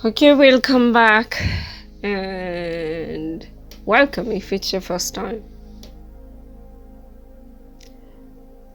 Okay, welcome back and welcome if it's your first time.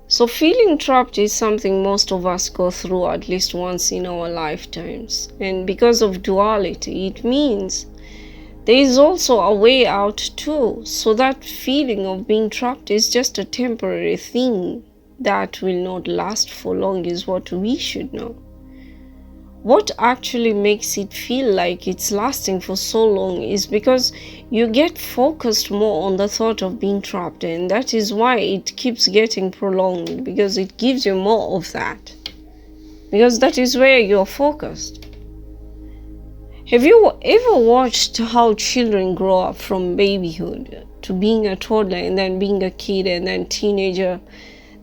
So, feeling trapped is something most of us go through at least once in our lifetimes, and because of duality, it means there is also a way out too. So, that feeling of being trapped is just a temporary thing that will not last for long, is what we should know. What actually makes it feel like it's lasting for so long is because you get focused more on the thought of being trapped, and that is why it keeps getting prolonged, because it gives you more of that, because that is where you're focused. Have you ever watched how children grow up from babyhood to being a toddler, and then being a kid, and then teenager,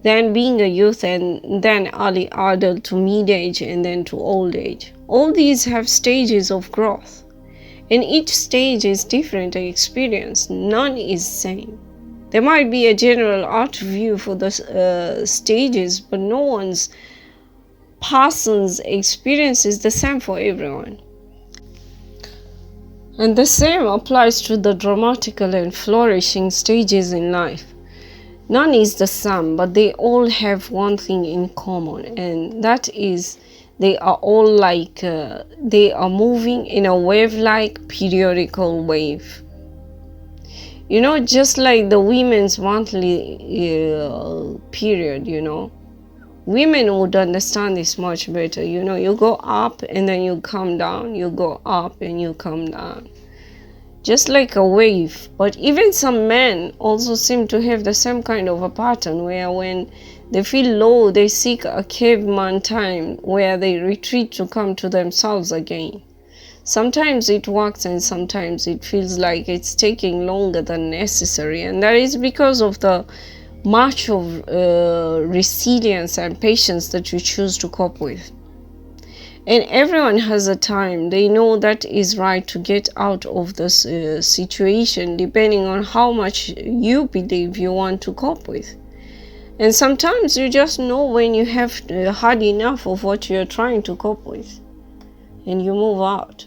then being a youth, and then early adult to mid-age, and then to old age? All these have stages of growth, and each stage is different experience. None is same. There might be a general art view for the stages, but no one's person's experience is the same for everyone. And the same applies to the dramatical and flourishing stages in life. None is the same, but they all have one thing in common, and that is they are all like they are moving in a wave-like periodical wave. You know, just like the women's monthly period, women would understand this much better. You go up and then you come down, you go up and you come down, just like a wave. But even some men also seem to have the same kind of a pattern, where when they feel low, they seek a caveman time where they retreat to come to themselves again. Sometimes it works, and sometimes it feels like it's taking longer than necessary, and that is because of the much of resilience and patience that you choose to cope with. And everyone has a time they know that is right to get out of this situation, depending on how much you believe you want to cope with. And sometimes you just know when you have had enough of what you're trying to cope with, and you move out.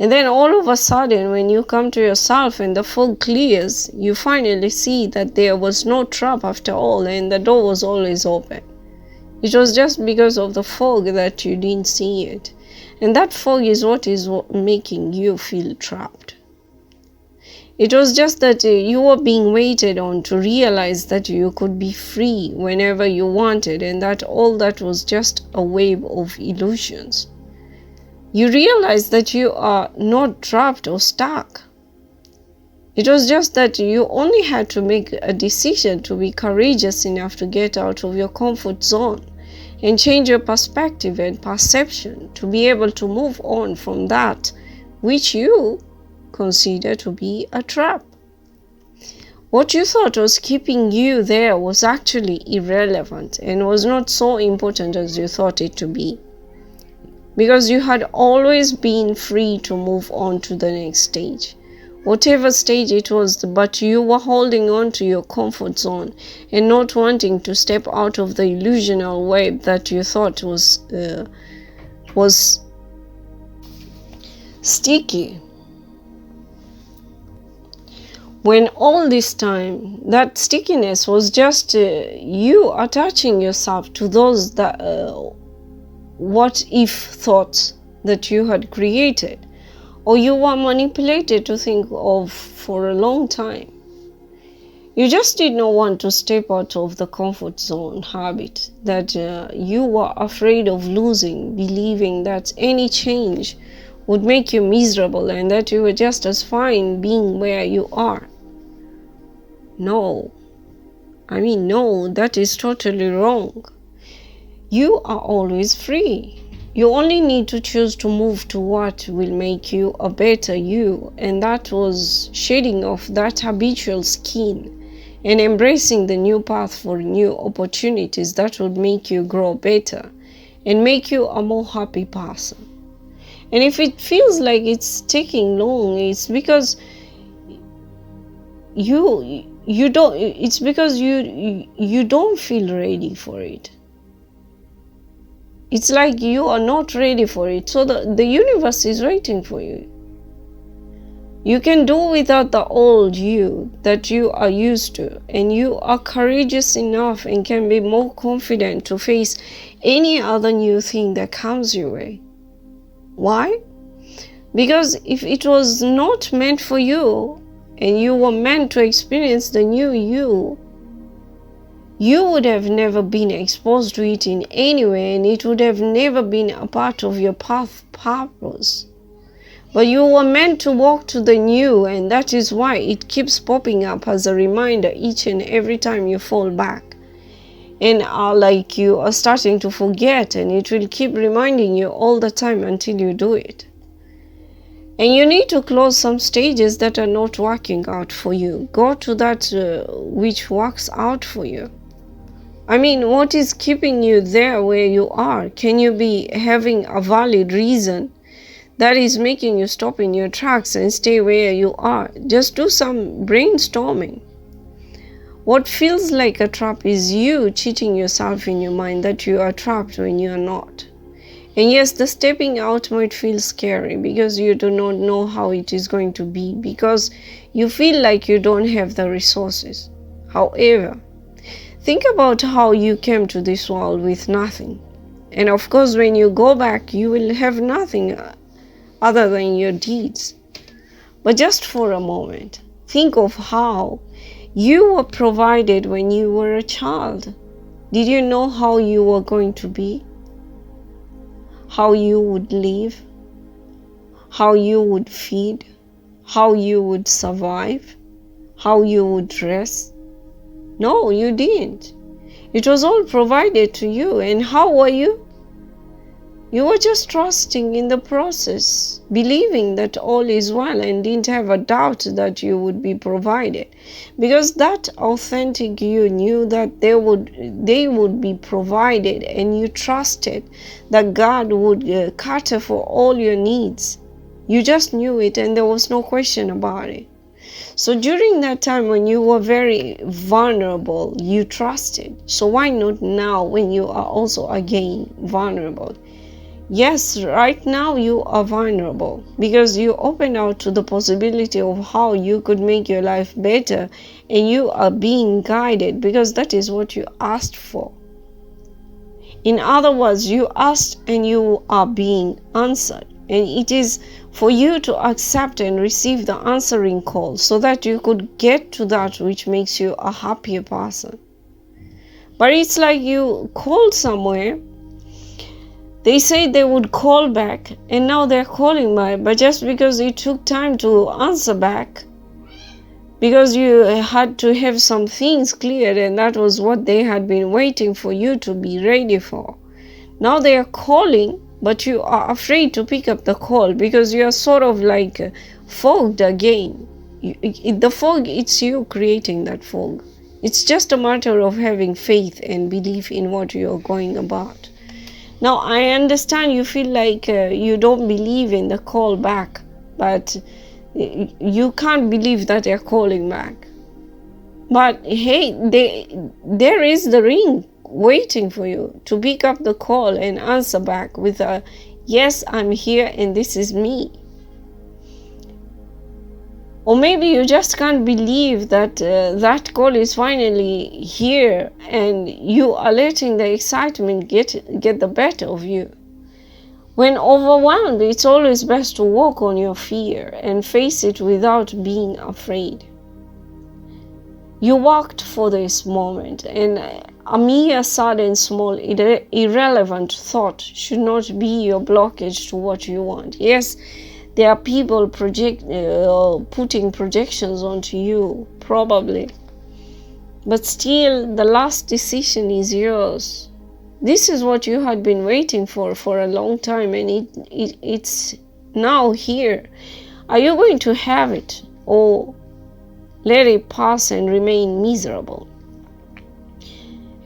And then all of a sudden, when you come to yourself and the fog clears, you finally see that there was no trap after all, and the door was always open. It was just because of the fog that you didn't see it. And that fog is what is making you feel trapped. It was just that you were being waited on to realize that you could be free whenever you wanted, and that all that was just a wave of illusions. You realize that you are not trapped or stuck. It was just that you only had to make a decision to be courageous enough to get out of your comfort zone and change your perspective and perception to be able to move on from that which you consider to be a trap. What you thought was keeping you there was actually irrelevant and was not so important as you thought it to be, because you had always been free to move on to the next stage, whatever stage it was, but you were holding on to your comfort zone and not wanting to step out of the illusional web that you thought was sticky. When all this time, that stickiness was just you attaching yourself to those that what if thoughts that you had created, or you were manipulated to think of for a long time. You just did not want to step out of the comfort zone habit that you were afraid of losing, believing that any change would make you miserable and that you were just as fine being where you are. No, that is totally wrong. You are always free. You only need to choose to move to what will make you a better you, and that was shedding off that habitual skin and embracing the new path for new opportunities that would make you grow better and make you a more happy person. And if it feels like it's taking long, it's because you don't feel ready for it. It's like you are not ready for it. So the universe is waiting for you. You can do without the old you that you are used to, and you are courageous enough and can be more confident to face any other new thing that comes your way. Why? Because if it was not meant for you and you were meant to experience the new you, you would have never been exposed to it in any way, and it would have never been a part of your path purpose. But you were meant to walk to the new, and that is why it keeps popping up as a reminder each and every time you fall back. And like you are starting to forget, and it will keep reminding you all the time until you do it. And you need to close some stages that are not working out for you. Go to that which works out for you. I mean, what is keeping you there where you are? Can you be having a valid reason that is making you stop in your tracks and stay where you are? Just do some brainstorming. What feels like a trap is you cheating yourself in your mind that you are trapped when you are not. And yes, the stepping out might feel scary because you do not know how it is going to be, because you feel like you don't have the resources. However, think about how you came to this world with nothing. And of course, when you go back, you will have nothing other than your deeds. But just for a moment, think of how you were provided when you were a child. Did you know how you were going to be? How you would live? How you would feed? How you would survive? How you would dress? No, you didn't. It was all provided to you. And how were you? You were just trusting in the process, believing that all is well, and didn't have a doubt that you would be provided. Because that authentic you knew that they would be provided, and you trusted that God would cater for all your needs. You just knew it, and there was no question about it. So during that time when you were very vulnerable, you trusted. So why not now when you are also again vulnerable? Yes, right now you are vulnerable because you open out to the possibility of how you could make your life better, and you are being guided because that is what you asked for. In other words, you asked and you are being answered, and it is for you to accept and receive the answering call so that you could get to that which makes you a happier person. But it's like you called somewhere. They said they would call back, and now they're calling back. But just because it took time to answer back, because you had to have some things cleared, and that was what they had been waiting for you to be ready for. Now they are calling, but you are afraid to pick up the call because you are sort of like fogged again. The fog, it's you creating that fog. It's just a matter of having faith and belief in what you are going about. Now, I understand you feel like you don't believe in the call back, but you can't believe that they're calling back. But hey, there is the ring waiting for you to pick up the call and answer back with a, yes, I'm here and this is me. Or maybe you just can't believe that that call is finally here, and you are letting the excitement get the better of you. When overwhelmed, it's always best to walk on your fear and face it without being afraid. You worked for this moment, and a mere sudden small irrelevant thought should not be your blockage to what you want. Yes, there are people putting projections onto you, probably. But still, the last decision is yours. This is what you had been waiting for a long time, and it's now here. Are you going to have it, or let it pass and remain miserable?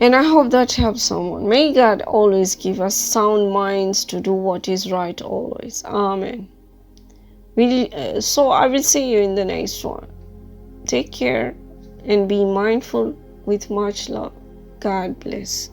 And I hope that helps someone. May God always give us sound minds to do what is right always. Amen. So I will see you in the next one. Take care and be mindful with much love. God bless.